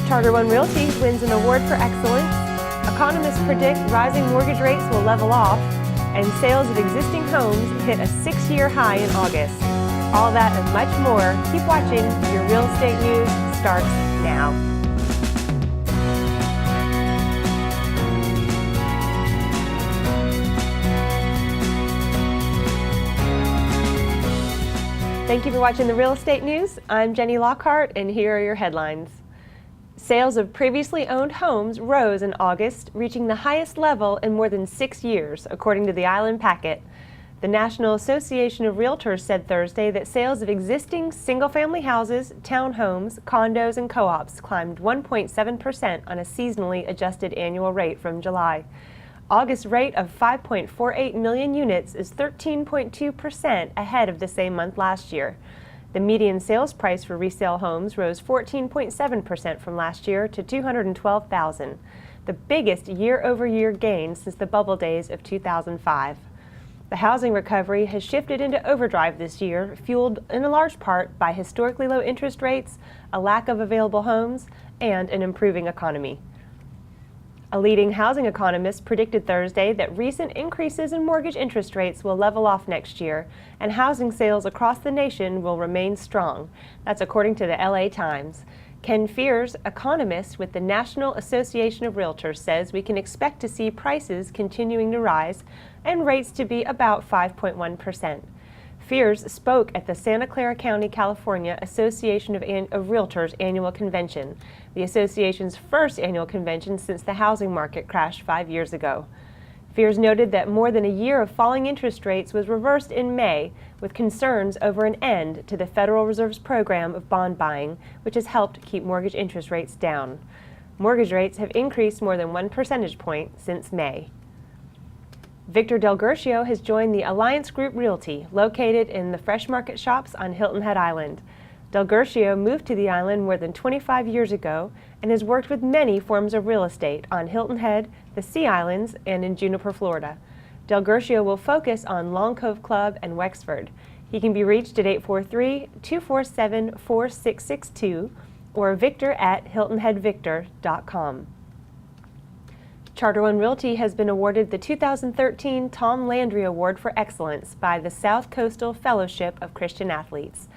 Charter One Realty wins an award for excellence. Economists predict rising mortgage rates will level off, and sales of existing homes hit a 6-year high in August. All that and much more. Keep watching. Your real estate news starts now. Thank you for watching the Real Estate News. I'm Jenny Lockhart, and here are your headlines. Sales of previously owned homes rose in August, reaching the highest level in more than 6 years, according to the Island Packet. The National Association of Realtors said Thursday that sales of existing single-family houses, townhomes, condos, and co-ops climbed 1.7% on a seasonally adjusted annual rate from July. August rate of 5.48 million units is 13.2% ahead of the same month last year. The median sales price for resale homes rose 14.7% from last year to $212,000, the biggest year-over-year gain since the bubble days of 2005. The housing recovery has shifted into overdrive this year, fueled in a large part by historically low interest rates, a lack of available homes, and an improving economy. A leading housing economist predicted Thursday that recent increases in mortgage interest rates will level off next year, and housing sales across the nation will remain strong. That's according to the LA Times. Ken Fears, economist with the National Association of Realtors, says we can expect to see prices continuing to rise and rates to be about 5.1%. Fears spoke at the Santa Clara County, California Association of Realtors annual convention, the association's first annual convention since the housing market crashed 5 years ago. Fears noted that more than a year of falling interest rates was reversed in May, with concerns over an end to the Federal Reserve's program of bond buying, which has helped keep mortgage interest rates down. Mortgage rates have increased more than 1 percentage point since May. Victor Del Gurcio has joined the Alliance Group Realty, located in the Fresh Market Shops on Hilton Head Island. Del Gurcio moved to the island more than 25 years ago and has worked with many forms of real estate on Hilton Head, the Sea Islands, and in Juniper, Florida. Del Gurcio will focus on Long Cove Club and Wexford. He can be reached at 843-247-4662 or victor@hiltonheadvictor.com. Charter One Realty has been awarded the 2013 Tom Landry Award for Excellence by the South Coastal Fellowship of Christian Athletes.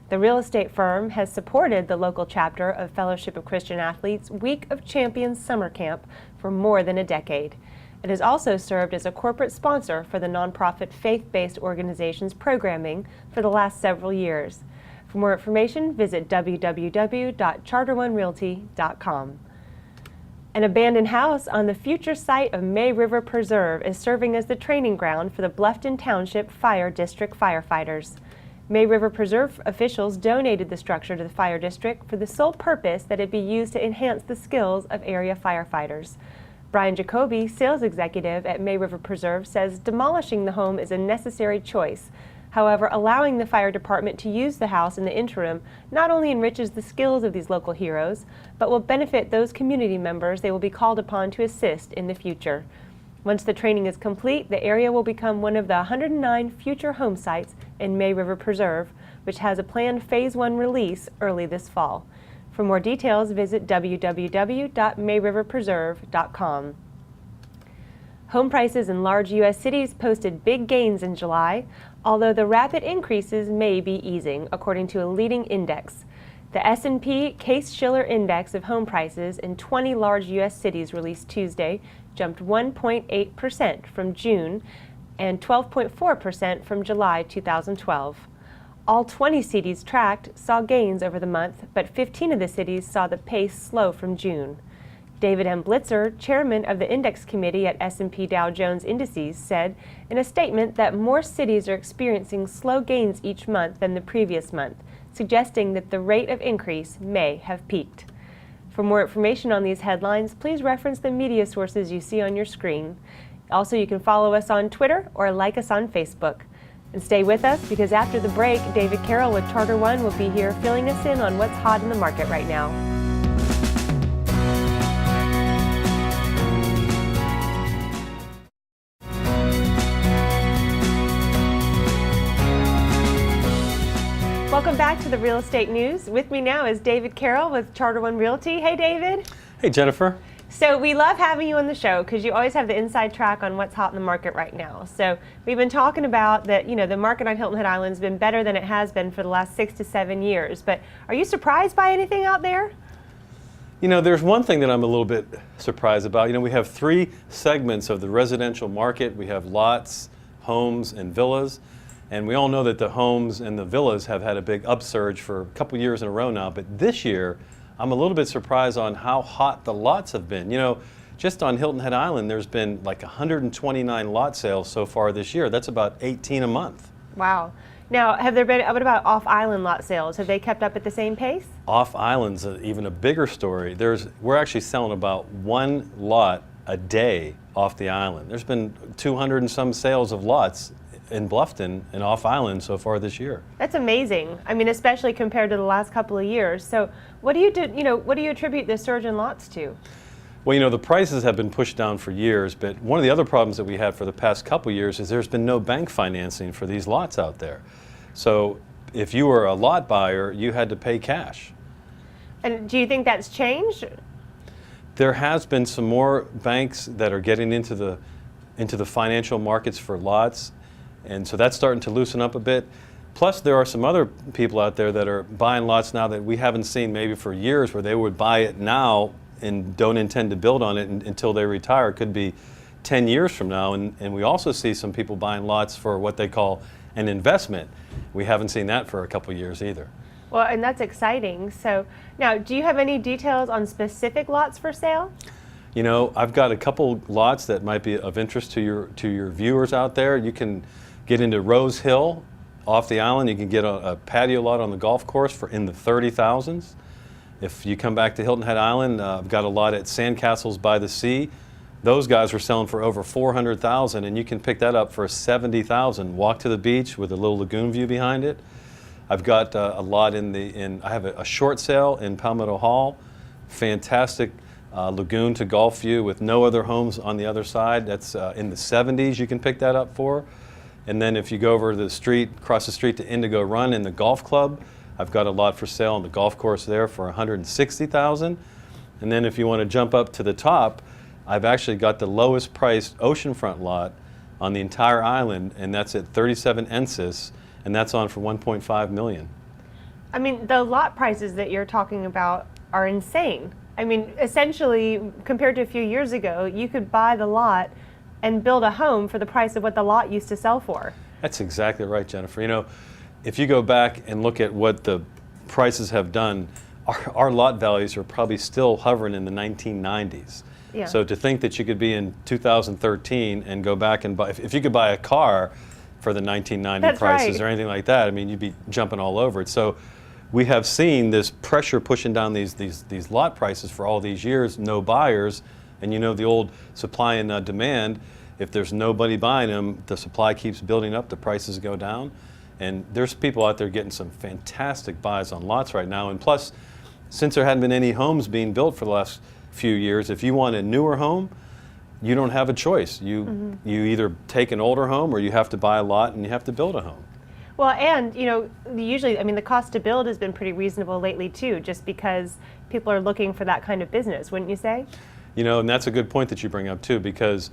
The real estate firm has supported the local chapter of Fellowship of Christian Athletes' Week of Champions summer camp for more than a decade. It has also served as a corporate sponsor for the nonprofit faith-based organization's programming for the last several years. For more information, visit www.charteronerealty.com. An abandoned house on the future site of May River Preserve is serving as the training ground for the Bluffton Township Fire District firefighters. May River Preserve officials donated the structure to the fire district for the sole purpose that it be used to enhance the skills of area firefighters. Brian Jacoby, sales executive at May River Preserve, says demolishing the home is a necessary choice. However, allowing the fire department to use the house in the interim not only enriches the skills of these local heroes, but will benefit those community members they will be called upon to assist in the future. Once the training is complete, the area will become one of the 109 future home sites in May River Preserve, which has a planned Phase 1 release early this fall. For more details, visit www.mayriverpreserve.com. Home prices in large U.S. cities posted big gains in July, although the rapid increases may be easing, according to a leading index. The S&P Case-Shiller Index of home prices in 20 large U.S. cities released Tuesday jumped 1.8% from June and 12.4% from July 2012. All 20 cities tracked saw gains over the month, but 15 of the cities saw the pace slow from June. David M. Blitzer, chairman of the index committee at S&P Dow Jones Indices, said in a statement that more cities are experiencing slow gains each month than the previous month, suggesting that the rate of increase may have peaked. For more information on these headlines, please reference the media sources you see on your screen. Also, you can follow us on Twitter or like us on Facebook. And stay with us, because after the break, David Carroll with Charter One will be here filling us in on what's hot in the market right now. Welcome back to the Real Estate News. With me now is David Carroll with Charter One Realty. Hey, David. Hey, Jennifer. So we love having you on the show because you always have the inside track on what's hot in the market right now. So we've been talking about that, the market on Hilton Head Island has been better than it has been for the last 6 to 7 years. But are you surprised by anything out there? There's one thing that I'm a little bit surprised about. We have 3 segments of the residential market. We have lots, homes, and villas. And we all know that the homes and the villas have had a big upsurge for a couple years in a row now. But this year, I'm a little bit surprised on how hot the lots have been. Just on Hilton Head Island, there's been like 129 lot sales so far this year. That's about 18 a month. Wow. Now, what about off-island lot sales? Have they kept up at the same pace? Off-island's even a bigger story. We're actually selling about 1 lot a day off the island. There's been 200 and some sales of lots in Bluffton and off-island so far this year. That's amazing. I mean, especially compared to the last couple of years. So what do you attribute this surge in lots to? Well, the prices have been pushed down for years, but one of the other problems that we had for the past couple years is there's been no bank financing for these lots out there. So if you were a lot buyer, you had to pay cash. And do you think that's changed? There has been some more banks that are getting into the financial markets for lots, and so that's starting to loosen up a bit. Plus, there are some other people out there that are buying lots now that we haven't seen maybe for years, where they would buy it now and don't intend to build on it until they retire. It could be 10 years from now. And we also see some people buying lots for what they call an investment. We haven't seen that for a couple years either. Well, and that's exciting. So now, do you have any details on specific lots for sale? I've got a couple lots that might be of interest to your viewers out there. You can get into Rose Hill off the island. You can get a patio lot on the golf course for in the 30,000s. If you come back to Hilton Head Island, I've got a lot at Sandcastles by the Sea. Those guys are selling for over 400,000, and you can pick that up for 70,000. Walk to the beach with a little lagoon view behind it. I've got a lot I have a short sale in Palmetto Hall. Fantastic lagoon to golf view with no other homes on the other side. That's in the 70s. You can pick that up for. And then if you go over the street, across the street to Indigo Run in the golf club, I've got a lot for sale on the golf course there for 160,000. And then if you want to jump up to the top, I've actually got the lowest priced oceanfront lot on the entire island, and that's at 37 Ensis, and that's on for 1.5 million. I mean, the lot prices that you're talking about are insane. I mean, essentially, compared to a few years ago, you could buy the lot and build a home for the price of what the lot used to sell for. That's exactly right, Jennifer. If you go back and look at what the prices have done, our lot values are probably still hovering in the 1990s. Yeah. So to think that you could be in 2013 and go back and buy, if you could buy a car for the 1990 That's prices right. or anything like that, I mean, you'd be jumping all over it. So we have seen this pressure pushing down these lot prices for all these years, no buyers, and the old supply and demand. If there's nobody buying them, the supply keeps building up, the prices go down. And there's people out there getting some fantastic buys on lots right now. And plus, since there hadn't been any homes being built for the last few years, if you want a newer home, you don't have a choice. You either take an older home or you have to buy a lot and you have to build a home. Well, and usually, the cost to build has been pretty reasonable lately too, just because people are looking for that kind of business, wouldn't you say? And that's a good point that you bring up too, because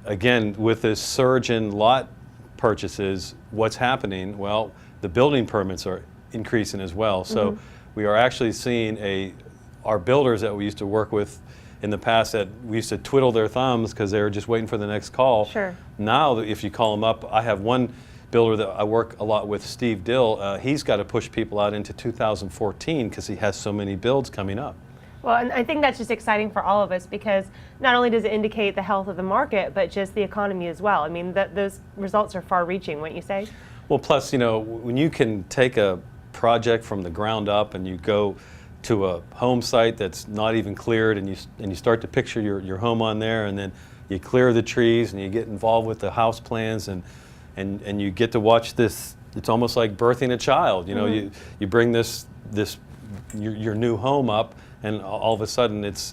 again, with this surge in lot purchases, what's happening? Well, the building permits are increasing as well. So we are actually seeing our builders that we used to work with in the past, that we used to twiddle their thumbs because they were just waiting for the next call. Sure. Now, if you call them up, I have one builder that I work a lot with, Steve Dill. He's got to push people out into 2014 because he has so many builds coming up. Well, and I think that's just exciting for all of us, because not only does it indicate the health of the market, but just the economy as well. I mean, those results are far-reaching, wouldn't you say? Well, plus, when you can take a project from the ground up and you go to a home site that's not even cleared, and you start to picture your home on there, and then you clear the trees and you get involved with the house plans, and you get to watch this. It's almost like birthing a child. You bring your new home up, and all of a sudden it's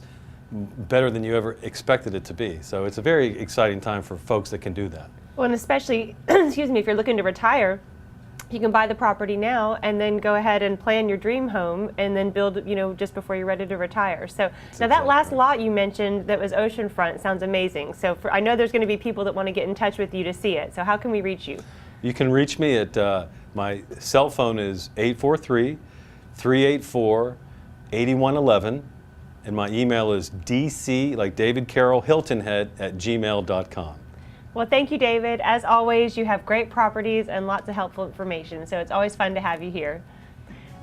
better than you ever expected it to be. So it's a very exciting time for folks that can do that. Well, and especially, excuse me, if you're looking to retire, You can buy the property now and then go ahead and plan your dream home and then build, just before you're ready to retire. So now that last lot you mentioned that was oceanfront sounds amazing. So I know there's going to be people that want to get in touch with you to see it. So how can we reach you? You can reach me at, my cell phone is 843-384-8111, and my email is dc, like David Carroll, Hiltonhead, @gmail.com. Well, thank you, David. As always, you have great properties and lots of helpful information, so it's always fun to have you here.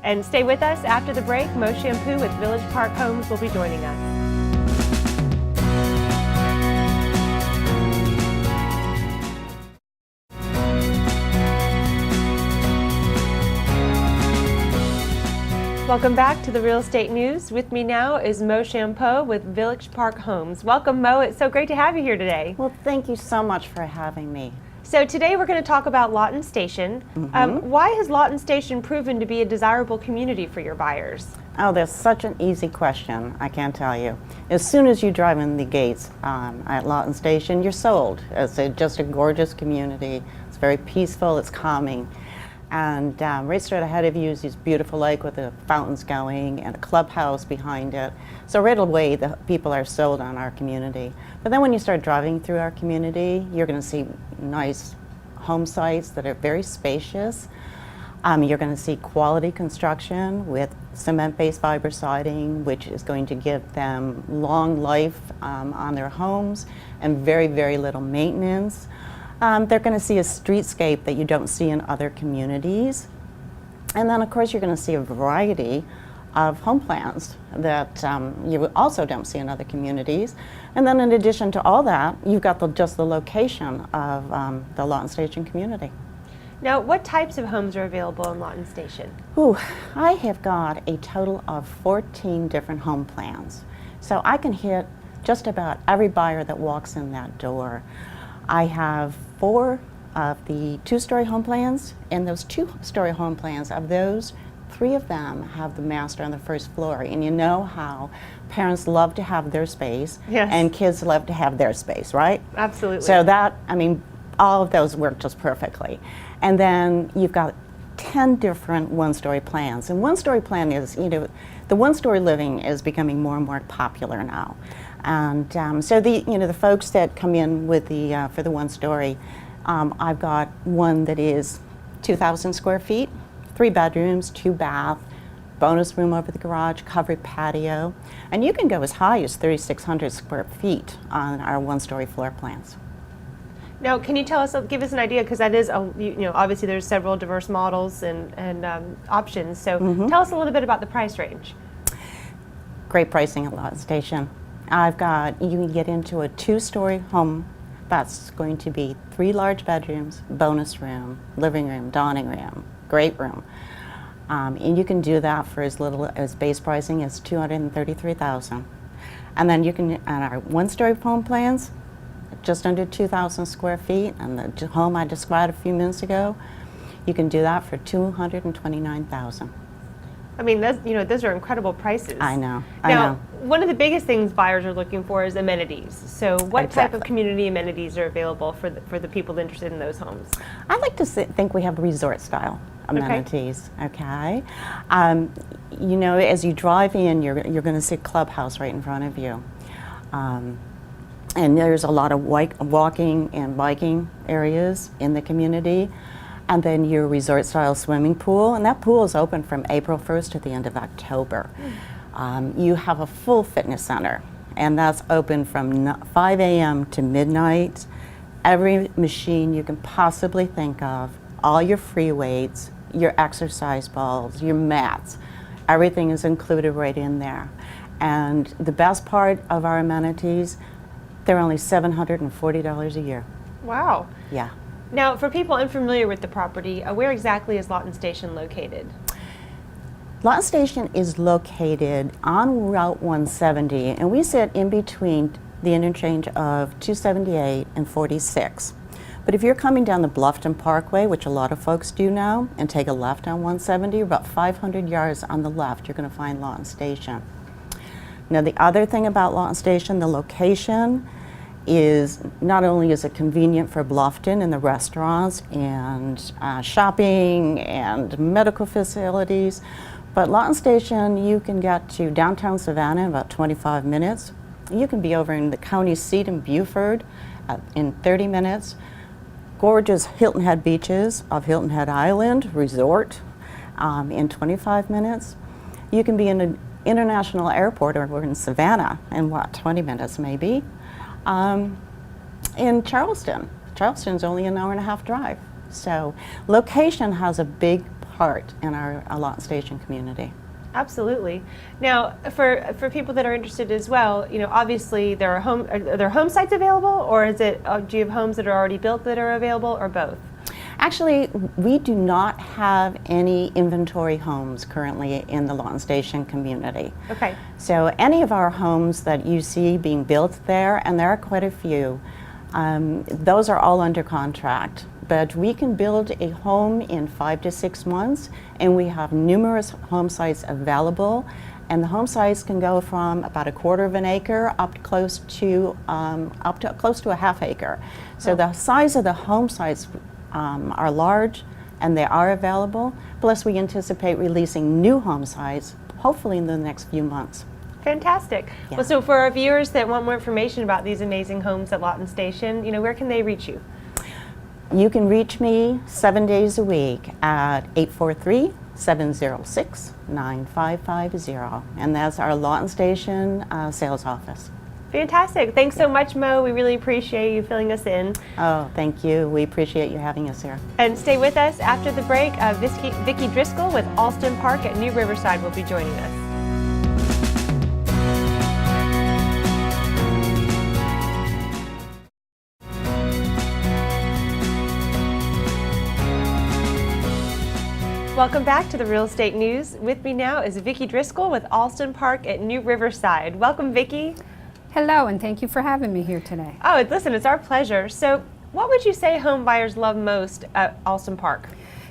And stay with us after the break. Mo Champoux with Village Park Homes will be joining us. Welcome back to the Real Estate News. With me now is Mo Champoux with Village Park Homes. Welcome, Mo. It's so great to have you here today. Well, thank you so much for having me. So today we're going to talk about Lawton Station. Why has Lawton Station proven to be a desirable community for your buyers? Oh, that's such an easy question, I can't tell you. As soon as you drive in the gates at Lawton Station, you're sold. It's just a gorgeous community. It's very peaceful, it's calming. And right straight ahead of you is this beautiful lake with the fountains going and a clubhouse behind it. So right away, the people are sold on our community. But then when you start driving through our community, you're going to see nice home sites that are very spacious. You're going to see quality construction with cement-based fiber siding, which is going to give them long life on their homes and very, very little maintenance. They're going to see a streetscape that you don't see in other communities. And then, of course, you're going to see a variety of home plans that you also don't see in other communities. And then in addition to all that, you've got just the location of the Lawton Station community. Now, what types of homes are available in Lawton Station? Ooh, I have got a total of 14 different home plans. So I can hit just about every buyer that walks in that door. I have 4 of the 2-story home plans, and those 2-story home plans, of those, 3 of them have the master on the first floor. And you know how parents love to have their space, yes, and kids love to have their space, right? Absolutely. So that, all of those work just perfectly. And then you've got 10 different 1-story plans. And 1-story plan is, the 1-story living is becoming more and more popular now. And so the folks that come in with for the 1-story, I've got one that is 2,000 square feet, 3 bedrooms, 2 bath, bonus room over the garage, covered patio, and you can go as high as 3,600 square feet on our 1-story floor plans. Now, can you give us an idea, because that is, obviously there's several diverse models and options. So tell us a little bit about the price range. Great pricing at Lawton Station. You can get into a 2-story home that's going to be 3 large bedrooms, bonus room, living room, dining room, great room. And you can do that for as little as base pricing as $233,000. And then you can, on our 1-story home plans, just under 2,000 square feet, and the home I described a few minutes ago, you can do that for $229,000. Those are incredible prices. I know. Now, one of the biggest things buyers are looking for is amenities. So what type of community amenities are available for the people interested in those homes? I like to think we have resort-style amenities, okay? As you drive in, you're going to see a clubhouse right in front of you. And there's a lot of walking and biking areas in the community. And then your resort-style swimming pool, and that pool is open from April 1st to the end of October. You have a full fitness center, and that's open from 5 a.m. to midnight. Every machine you can possibly think of, all your free weights, your exercise balls, your mats, everything is included right in there. And the best part of our amenities, they're only $740 a year. Wow. Yeah. Now, for people unfamiliar with the property, where exactly is Lawton Station located? Lawton Station is located on Route 170, and we sit in between the interchange of 278 and 46. But if you're coming down the Bluffton Parkway, which a lot of folks do now, and take a left on 170, about 500 yards on the left, you're going to find Lawton Station. Now, the other thing about Lawton Station, the location, is not only is it convenient for Bluffton and the restaurants and shopping and medical facilities, but Lawton Station, you can get to downtown Savannah in about 25 minutes. You can be over in the county seat in Beaufort in 30 minutes. Gorgeous Hilton Head beaches of Hilton Head Island Resort in 25 minutes. You can be in an international airport over in Savannah in 20 minutes maybe. In Charleston. Charleston's only an hour-and-a-half drive. So location has a big part in our Lawton Station community. Absolutely. Now, for people that are interested as well, you know, obviously are there home sites available, or is it do you have homes that are already built that are available, or both? Actually, we do not have any inventory homes currently in the Lawton Station community. Okay. So any of our homes that you see being built there, and there are quite a few, those are all under contract. But we can build a home in 5 to 6 months, and we have numerous home sites available. And the home sites can go from about 1/4 of an acre up close to a half acre. So the size of the home sites are large, and they are available. Plus, we anticipate releasing new home sites, hopefully in the next few months. Fantastic. Yeah. Well, so for our viewers that want more information about these amazing homes at Lawton Station, you know, where can they reach you? You can reach me 7 days a week at 843-706-9550, and that's our Lawton Station sales office. Fantastic. Thanks so much, Mo. We really appreciate you filling us in. Oh, thank you. We appreciate you having us here. And stay with us after the break. Vicky Driscoll with Alston Park at New Riverside will be joining us. Welcome back to the Real Estate News. With me now is Vicky Driscoll with Alston Park at New Riverside. Welcome, Vicky. Hello, and thank you for having me here today. Oh, listen, it's our pleasure. So, what would you say home buyers love most at Alston Park?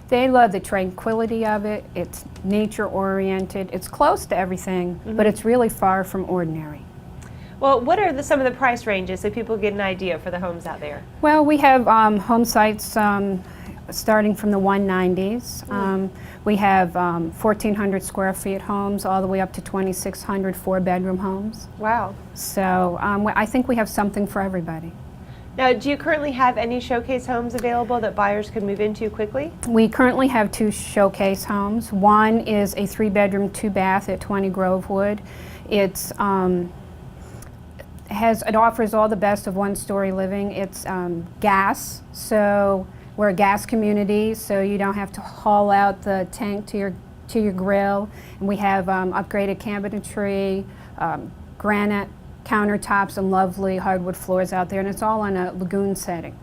They love the tranquility of it. It's nature-oriented. It's close to everything, but it's really far from ordinary. Well, what are some of the price ranges so people get an idea for the homes out there? Well, we have home sites starting from the 190s. We have 1,400 square feet homes all the way up to 2,600 four-bedroom homes. Wow. So I think we have something for everybody. Now, do you currently have any showcase homes available that buyers could move into quickly? We currently have 2 showcase homes. One is a 3-bedroom, 2-bath at 20 Grovewood. It offers all the best of one-story living. It's gas, so we're a gas community, so you don't have to haul out the tank to your grill. And we have upgraded cabinetry, granite countertops, and lovely hardwood floors out there, and it's all on a lagoon setting.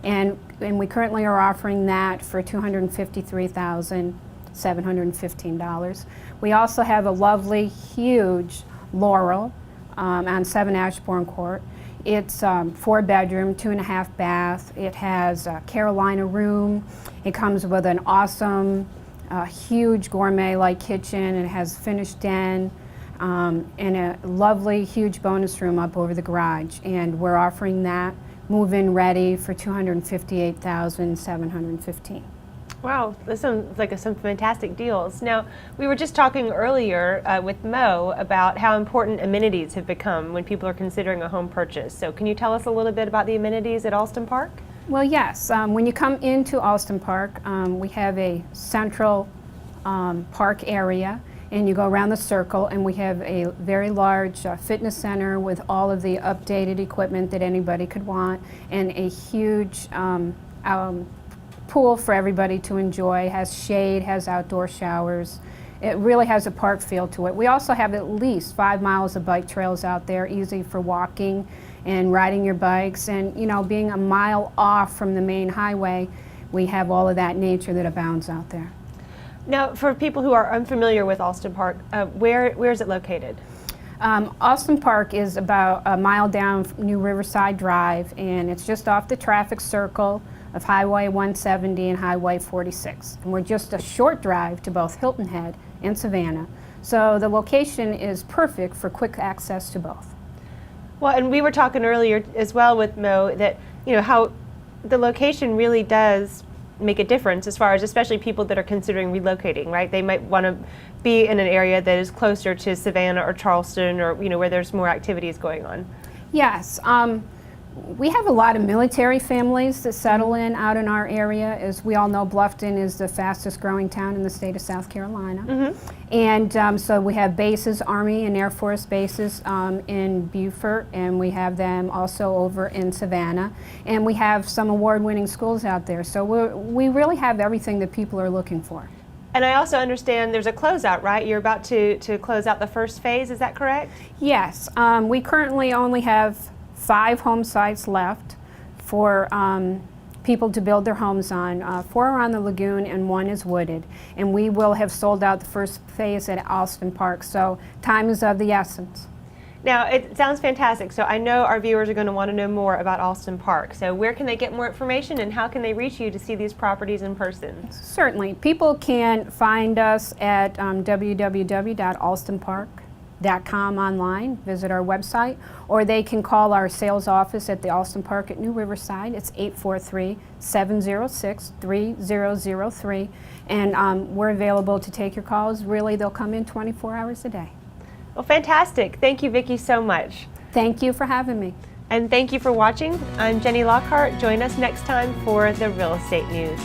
And we currently are offering that for $253,715. We also have a lovely, huge Laurel on 7 Ashbourne Court. It's 4-bedroom, 2.5 bath. It has a Carolina room. It comes with an awesome, huge gourmet-like kitchen. It has finished den and a lovely, huge bonus room up over the garage. And we're offering that move-in ready for $258,715. Wow, this sounds like some fantastic deals. Now, we were just talking earlier with Mo about how important amenities have become when people are considering a home purchase. So can you tell us a little bit about the amenities at Alston Park? Well, yes. When you come into Alston Park, we have a central park area, and you go around the circle, and we have a very large fitness center with all of the updated equipment that anybody could want, and a huge pool for everybody to enjoy. Has shade, has outdoor showers. It really has a park feel to it. We also have at least 5 miles of bike trails out there, easy for walking and riding your bikes. And you know, being a mile off from the main highway, we have all of that nature that abounds out there. Now, for people who are unfamiliar with Alston Park, where is it located? Alston Park is about a mile down New Riverside Drive, and it's just off the traffic circle of Highway 170 and Highway 46. And we're just a short drive to both Hilton Head and Savannah. So the location is perfect for quick access to both. Well, and we were talking earlier as well with Mo that, how the location really does make a difference as far as especially people that are considering relocating, right? They might want to be in an area that is closer to Savannah or Charleston or, where there's more activities going on. Yes. We have a lot of military families that settle in out in our area. As we all know, Bluffton is the fastest growing town in the state of South Carolina. And so we have bases, Army and Air Force bases in Beaufort, and we have them also over in Savannah. And we have some award-winning schools out there. So we really have everything that people are looking for. And I also understand there's a closeout, right? You're about to close out the first phase, is that correct? Yes. We currently only have 5 home sites left for people to build their homes on. 4 are on the lagoon and 1 is wooded. And we will have sold out the first phase at Alston Park, so time is of the essence. Now, it sounds fantastic, so I know our viewers are going to want to know more about Alston Park. So where can they get more information and how can they reach you to see these properties in person? Certainly. People can find us at www.alstonpark.com online, visit our website, or they can call our sales office at the Alston Park at New Riverside. It's 843-706-3003, and we're available to take your calls. Really, they'll come in 24 hours a day. Well, fantastic. Thank you, Vicki, so much. Thank you for having me. And thank you for watching. I'm Jenny Lockhart. Join us next time for the Real Estate News.